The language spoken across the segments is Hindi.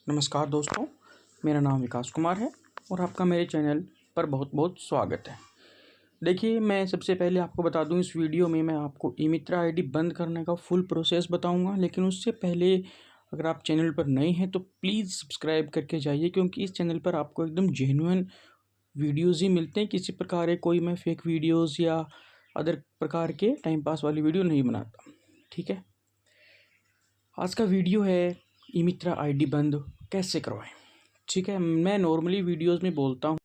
नमस्कार दोस्तों, मेरा नाम विकास कुमार है और आपका मेरे चैनल पर बहुत बहुत स्वागत है। देखिए, मैं सबसे पहले आपको बता दूं, इस वीडियो में मैं आपको ई-मित्रा आईडी बंद करने का फुल प्रोसेस बताऊंगा। लेकिन उससे पहले अगर आप चैनल पर नए हैं तो प्लीज़ सब्सक्राइब करके जाइए, क्योंकि इस चैनल पर आपको एकदम जेन्युइन वीडियोज़ ही मिलते हैं। किसी प्रकार के कोई मैं फेक वीडियोज़ या अदर प्रकार के टाइम पास वाली वीडियो नहीं बनाता। ठीक है, आज का वीडियो है ई-मित्रा आईडी बंद कैसे करवाएं। ठीक है, मैं नॉर्मली वीडियोस में बोलता हूँ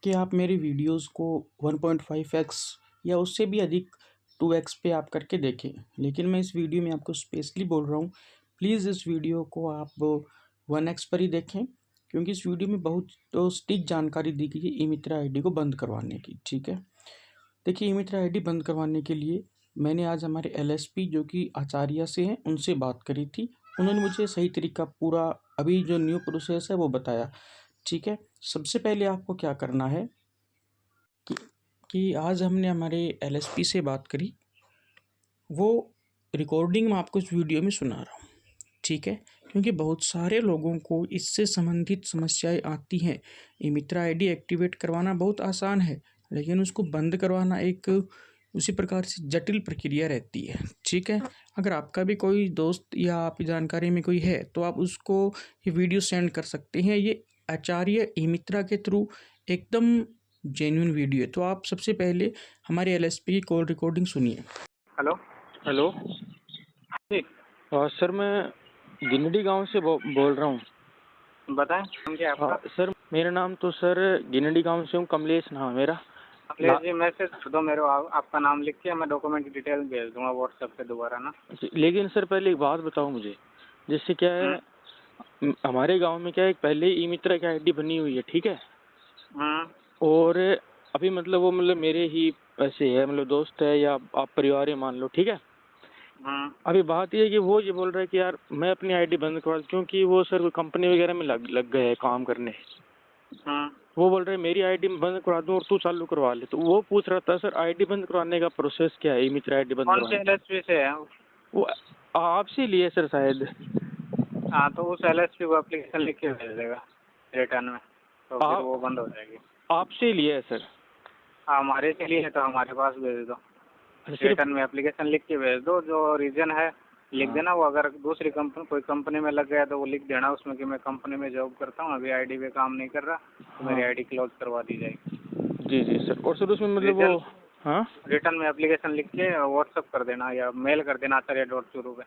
कि आप मेरी वीडियोस को 1.5x या उससे भी अधिक 2x पे आप करके देखें। लेकिन मैं इस वीडियो में आपको स्पेशली बोल रहा हूँ, प्लीज़ इस वीडियो को आप 1x पर ही देखें, क्योंकि इस वीडियो में बहुत तो सटीक जानकारी दी गई है ई-मित्रा आईडी को बंद करवाने की। ठीक है, देखिए, ई-मित्रा आईडी बंद करवाने के लिए मैंने आज हमारे एलएसपी जो कि आचार्य से हैं उनसे बात करी थी। उन्होंने मुझे सही तरीका पूरा अभी जो न्यू प्रोसेस है वो बताया। ठीक है, सबसे पहले आपको क्या करना है कि आज हमने हमारे एलएसपी से बात करी, वो रिकॉर्डिंग मैं आपको इस वीडियो में सुना रहा हूँ। ठीक है, क्योंकि बहुत सारे लोगों को इससे संबंधित समस्याएं आती हैं। ई-मित्रा आईडी एक्टिवेट करवाना बहुत आसान है, लेकिन उसको बंद करवाना एक उसी प्रकार से जटिल प्रक्रिया रहती है। ठीक है, अगर आपका भी कोई दोस्त या आपकी जानकारी में कोई है तो आप उसको ये वीडियो सेंड कर सकते हैं। ये आचार्य ई-मित्रा के थ्रू एकदम जेन्युइन वीडियो है। तो आप सबसे पहले हमारे एलएसपी की कॉल रिकॉर्डिंग सुनिए। हेलो हेलो जी, सर, मैं गिनडी गांव से बोल रहा हूँ। बताएं नाम क्या है आपका? सर, मेरा नाम तो सर गिनडी गांव से हूँ, कमलेश नाम है मेरा। कमलेश जी, मैसेज कर दो मेरे को, आपका नाम लिख के मैं डॉक्यूमेंट की डिटेल भेज दूंगा व्हाट्सएप पे दोबारा ना। लेकिन सर पहले एक बात बताओ मुझे, जैसे क्या है, हमारे गांव में क्या है, पहले ही ई-मित्रा की आईडी बनी हुई है। ठीक है, और अभी मतलब वो मेरे ही ऐसे है, मतलब दोस्त है या आप परिवार है मान लो। ठीक है, अभी बात ये है कि वो ये बोल रहा है कि यार मैं अपनी आईडी बंद करवा, क्योंकि वो सर कंपनी वगैरह में लग गए हैं काम करने। वो बोल रहे हैं मेरी आईडी बंद करवा दूं और तू चालू करवा ले। तो वो पूछ रहा था सर, आईडी बंद करवाने का प्रोसेस क्या है, ई-मित्रा आईडी बंद कौन से करवाने? एलएसपी से है? वो आपसे लिए सर शायद। हाँ, तो उस एलएसपी को एप्लीकेशन लिख के भेज देगा रिटर्न में, तो फिर वो बंद हो जाएगी। आपसे लिए है सर? हाँ, हमारे के लिए है तो हमारे पास भेज दो। रिटर्न में एप्लीकेशन लिख के भेज दो, जो रीजन है लिख देना। वो अगर दूसरी कंपनी कोई कंपनी में लग गया तो वो लिख देना उसमें कि मैं कंपनी में जॉब करता हूँ, अभी आईडी पे काम नहीं कर रहा, तो मेरी आईडी क्लोज करवा दी जाएगी। जी जी सर। और सर उसमें मतलब वो रिटर्न में एप्लीकेशन लिख के व्हाट्सअप कर देना या मेल कर देना आचार्य.चुरू पे।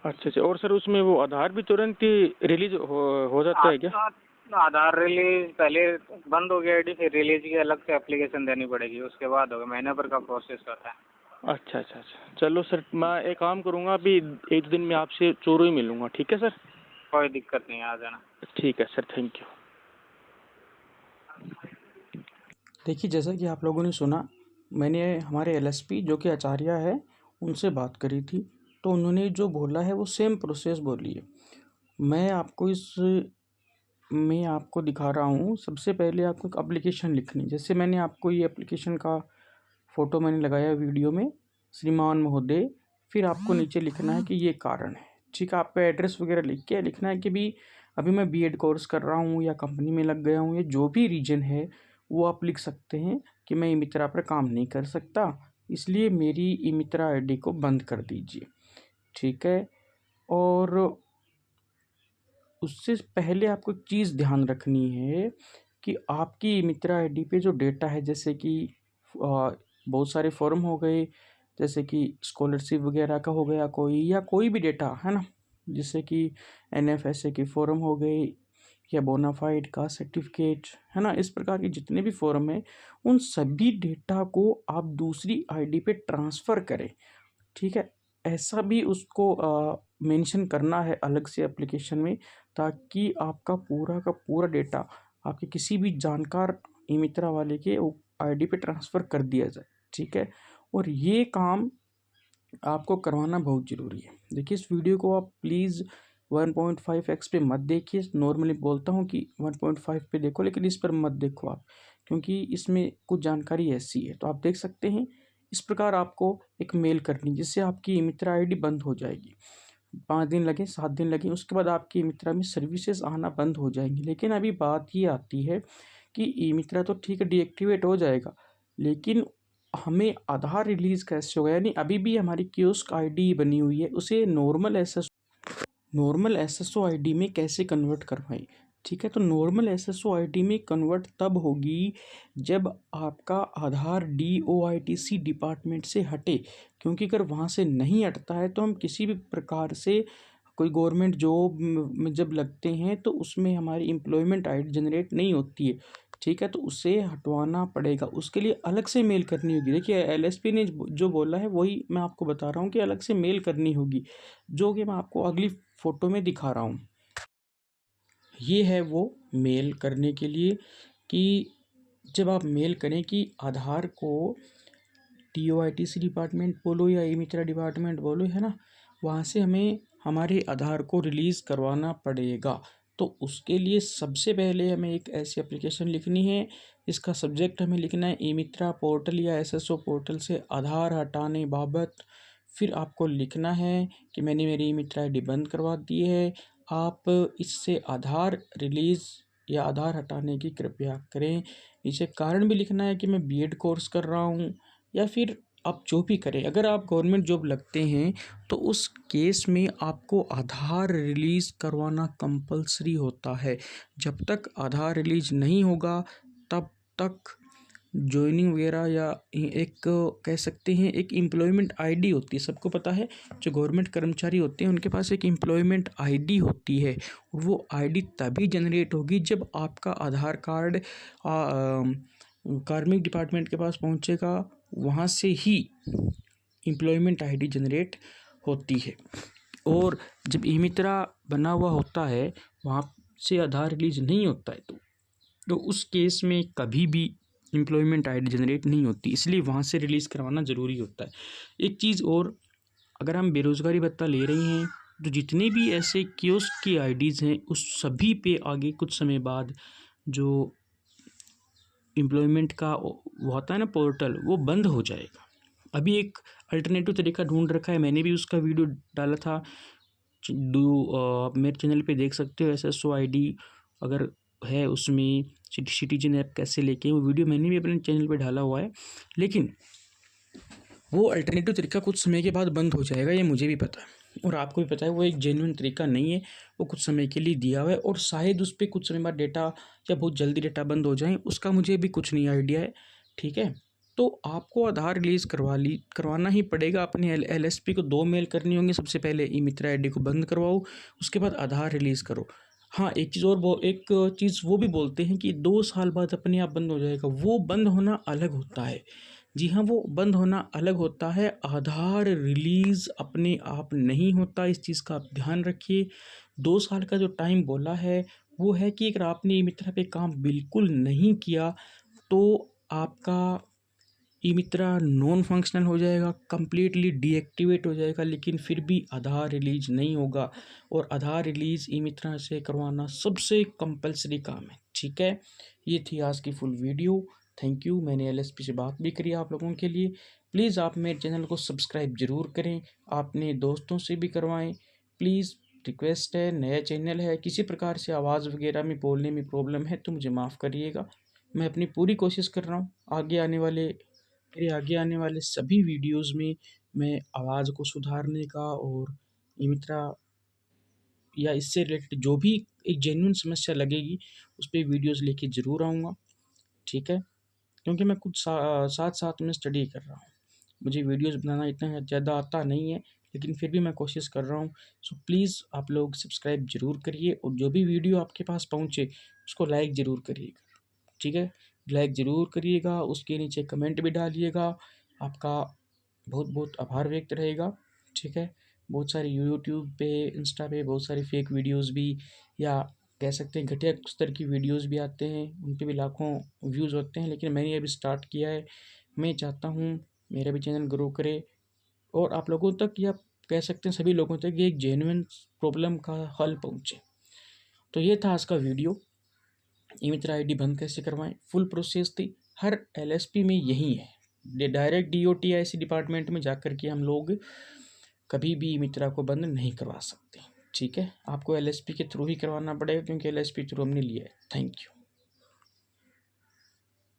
अच्छा अच्छा। और सर उसमें वो आधार भी तुरंत ही रिलीज हो जाता है क्या? आधार रिलीज पहले बंद हो गया आईडी, फिर रिलीज की अलग से एप्लीकेशन देनी पड़ेगी, उसके बाद होगा। महीने भर का प्रोसेस होता है। अच्छा अच्छा अच्छा, चलो सर, मैं एक काम करूँगा, अभी एक दिन में आपसे चोरू ही मिलूँगा। ठीक है सर? कोई दिक्कत नहीं, आ जाना। ठीक है सर, थैंक यू। देखिए, जैसा कि आप लोगों ने सुना, मैंने हमारे एलएसपी जो कि आचार्य है उनसे बात करी थी, तो उन्होंने जो बोला है वो सेम प्रोसेस बोली है। मैं आपको दिखा रहा हूँ। सबसे पहले आपको एक एप्लीकेशन लिखनी, जैसे मैंने आपको ये एप्लीकेशन का फ़ोटो मैंने लगाया वीडियो में, श्रीमान महोदय। फिर आपको नीचे लिखना है कि ये कारण है। ठीक है, आपका एड्रेस वगैरह लिख के लिखना है कि भी अभी मैं बीएड कोर्स कर रहा हूँ या कंपनी में लग गया हूँ, या जो भी रीज़न है वो आप लिख सकते हैं कि मैं ई-मित्रा पर काम नहीं कर सकता, इसलिए मेरी ई-मित्रा आईडी को बंद कर दीजिए। ठीक है, और उससे पहले आपको एक चीज़ ध्यान रखनी है कि आपकी ई-मित्रा आईडी पे जो डेटा है, जैसे कि बहुत सारे फॉर्म हो गए, जैसे कि स्कॉलरशिप वगैरह का हो गया कोई, या कोई भी डेटा है ना, जैसे कि एनएफएसए के फॉर्म हो गए या बोनाफाइड का सर्टिफिकेट, है ना, इस प्रकार के जितने भी फॉर्म हैं उन सभी डेटा को आप दूसरी आईडी पे ट्रांसफ़र करें। ठीक है, ऐसा भी उसको मेंशन करना है अलग से एप्लीकेशन में, ताकि आपका पूरा का पूरा डेटा आपके किसी भी जानकार ई-मित्रा वाले के आईडी पे ट्रांसफ़र कर दिया जाए। ठीक है, और ये काम आपको करवाना बहुत ज़रूरी है। देखिए, इस वीडियो को आप प्लीज़ 1.5x पे मत देखिए। नॉर्मली बोलता हूँ कि 1.5 पे देखो, लेकिन इस पर मत देखो आप, क्योंकि इसमें कुछ जानकारी ऐसी है। तो आप देख सकते हैं, इस प्रकार आपको एक मेल करनी, जिससे आपकी ई-मित्रा आईडी बंद हो जाएगी। 5 दिन लगे, 7 दिन लगे, उसके बाद आपकी ई मित्रा में सर्विसेज आना बंद हो जाएंगी। लेकिन अभी बात ये आती है कि ई मित्रा तो ठीक है डीएक्टिवेट हो जाएगा, लेकिन हमें आधार रिलीज़ कैसे होगा? यानी अभी भी हमारी कियोस्क आईडी बनी हुई है, उसे नॉर्मल एसएसओ आईडी में कैसे कन्वर्ट करवाएं? ठीक है, तो नॉर्मल एसएसओ आईडी में कन्वर्ट तब होगी जब आपका आधार डीओआईटीसी डिपार्टमेंट से हटे, क्योंकि अगर वहाँ से नहीं हटता है तो हम किसी भी प्रकार से कोई गवर्नमेंट जॉब में जब लगते हैं तो उसमें हमारी एम्प्लॉयमेंट आईडी जनरेट नहीं होती है। ठीक है, तो उसे हटवाना पड़ेगा, उसके लिए अलग से मेल करनी होगी। देखिए एलएसपी ने जो बोला है वही मैं आपको बता रहा हूँ कि अलग से मेल करनी होगी, जो कि मैं आपको अगली फ़ोटो में दिखा रहा हूँ। ये है वो मेल करने के लिए कि जब आप मेल करें कि आधार को टीओआईटीसी डिपार्टमेंट बोलो या ई मित्रा डिपार्टमेंट बोलो, है ना, वहाँ से हमें हमारे आधार को रिलीज़ करवाना पड़ेगा। तो उसके लिए सबसे पहले हमें एक ऐसी एप्लीकेशन लिखनी है, इसका सब्जेक्ट हमें लिखना है ई मित्रा पोर्टल या एसएसओ पोर्टल से आधार हटाने बाबत। फिर आपको लिखना है कि मैंने मेरी ई मित्रा आईडी बंद करवा दी है, आप इससे आधार रिलीज़ या आधार हटाने की कृपया करें। नीचे कारण भी लिखना है कि मैं बीएड कोर्स कर रहा हूँ, या फिर आप जो भी करें। अगर आप गवर्नमेंट जॉब लगते हैं तो उस केस में आपको आधार रिलीज़ करवाना कंपलसरी होता है। जब तक आधार रिलीज़ नहीं होगा तब तक जॉइनिंग वगैरह या एक कह सकते हैं एक एम्प्लॉयमेंट आईडी होती है, सबको पता है जो गवर्नमेंट कर्मचारी होते हैं उनके पास एक एम्प्लॉयमेंट आईडी होती है, और वो आईडी तभी जनरेट होगी जब आपका आधार कार्ड कार्मिक डिपार्टमेंट के पास पहुंचेगा, वहाँ से ही एम्प्लॉयमेंट आईडी जनरेट होती है। और जब ई मित्रा बना हुआ होता है वहाँ से आधार रिलीज नहीं होता है तो उस केस में कभी भी एम्प्लॉयमेंट आईडी जनरेट नहीं होती, इसलिए वहाँ से रिलीज़ करवाना ज़रूरी होता है। एक चीज़ और, अगर हम बेरोज़गारी भत्ता ले रहे हैं तो जितने भी ऐसे कियोस्क की आईडीज़ हैं उस सभी पे आगे कुछ समय बाद जो एम्प्लॉयमेंट का वो होता है ना पोर्टल, वो बंद हो जाएगा। अभी एक अल्टरनेटिव तरीका ढूंढ रखा है, मैंने भी उसका वीडियो डाला था, आप मेरे चैनल पे देख सकते हो। एसएसओ आईडी अगर है उसमें सिटीजन ऐप कैसे लेके, वो वीडियो मैंने भी अपने चैनल पे डाला हुआ है। लेकिन वो अल्टरनेटिव तरीका कुछ समय के बाद बंद हो जाएगा, ये मुझे भी पता है और आपको भी पता है। वो एक जेन्युइन तरीका नहीं है, वो कुछ समय के लिए दिया हुआ है और शायद उस पर कुछ समय बाद डेटा या बहुत जल्दी डेटा बंद हो जाए, उसका मुझे भी कुछ नहीं आइडिया है। ठीक है, तो आपको आधार रिलीज़ करवाना ही पड़ेगा। अपने एलएसपी को 2 मेल करनी होंगी। सबसे पहले ई मित्रा आईडी को बंद करवाओ, उसके बाद आधार रिलीज़ करो। हाँ, एक चीज़ और, एक चीज़ वो भी बोलते हैं कि 2 साल बाद अपने आप बंद हो जाएगा। वो बंद होना अलग होता है। जी हाँ, वो बंद होना अलग होता है, आधार रिलीज़ अपने आप नहीं होता। इस चीज़ का आप ध्यान रखिए। 2 साल का जो टाइम बोला है वो है कि अगर आपने ई मित्रा पे काम बिल्कुल नहीं किया तो आपका ई मित्रा नॉन फंक्शनल हो जाएगा, कंप्लीटली डीएक्टिवेट हो जाएगा, लेकिन फिर भी आधार रिलीज नहीं होगा। और आधार रिलीज ई मित्रा से करवाना सबसे कंपलसरी काम है। ठीक है, ये थी आज की फुल वीडियो। Thank you. मैंने एलएसपी से बात भी करी आप लोगों के लिए। प्लीज़ आप मेरे चैनल को सब्सक्राइब ज़रूर करें, अपने दोस्तों से भी करवाएं प्लीज़, रिक्वेस्ट है। नया चैनल है, किसी प्रकार से आवाज़ वगैरह में बोलने में प्रॉब्लम है तो मुझे माफ़ करिएगा। मैं अपनी पूरी कोशिश कर रहा हूँ मेरे आगे आने वाले सभी वीडियोस में मैं आवाज़ को सुधारने का और ई मित्रा या इससे रिलेटेड जो भी एक जेन्युइन समस्या लगेगी उस पर वीडियोस लेके ज़रूर आऊँगा। ठीक है, क्योंकि मैं कुछ साथ साथ में स्टडी कर रहा हूँ, मुझे वीडियोस बनाना इतना ज़्यादा आता नहीं है, लेकिन फिर भी मैं कोशिश कर रहा हूँ। सो प्लीज़ आप लोग सब्सक्राइब ज़रूर करिए और जो भी वीडियो आपके पास पहुँचे उसको लाइक ज़रूर करिएगा। ठीक है, लाइक ज़रूर करिएगा, उसके नीचे कमेंट भी डालिएगा। आपका बहुत बहुत आभार व्यक्त रहेगा। ठीक है, बहुत सारे यूट्यूब पे, इंस्टा पे बहुत सारी फेक वीडियोस भी या कह सकते हैं घटिया स्तर की वीडियोस भी आते हैं, उन पे भी लाखों व्यूज़ होते हैं। लेकिन मैंने अभी स्टार्ट किया है, मैं चाहता हूँ मेरा भी चैनल ग्रो करे और आप लोगों तक या कह सकते हैं सभी लोगों तक ये एक जेन्युइन प्रॉब्लम का हल पहुँचे। तो ये था आज का वीडियो, ई मित्रा आईडी बंद कैसे करवाएं, फुल प्रोसेस थी। हर एलएसपी में यही है, डायरेक्ट डीओटी ऐसी डिपार्टमेंट में जाकर के हम लोग कभी भी ई मित्रा को बंद नहीं करवा सकते। ठीक है, आपको LSP के थ्रू ही करवाना पड़ेगा, क्योंकि LSP थ्रू हमने लिया है। Thank you.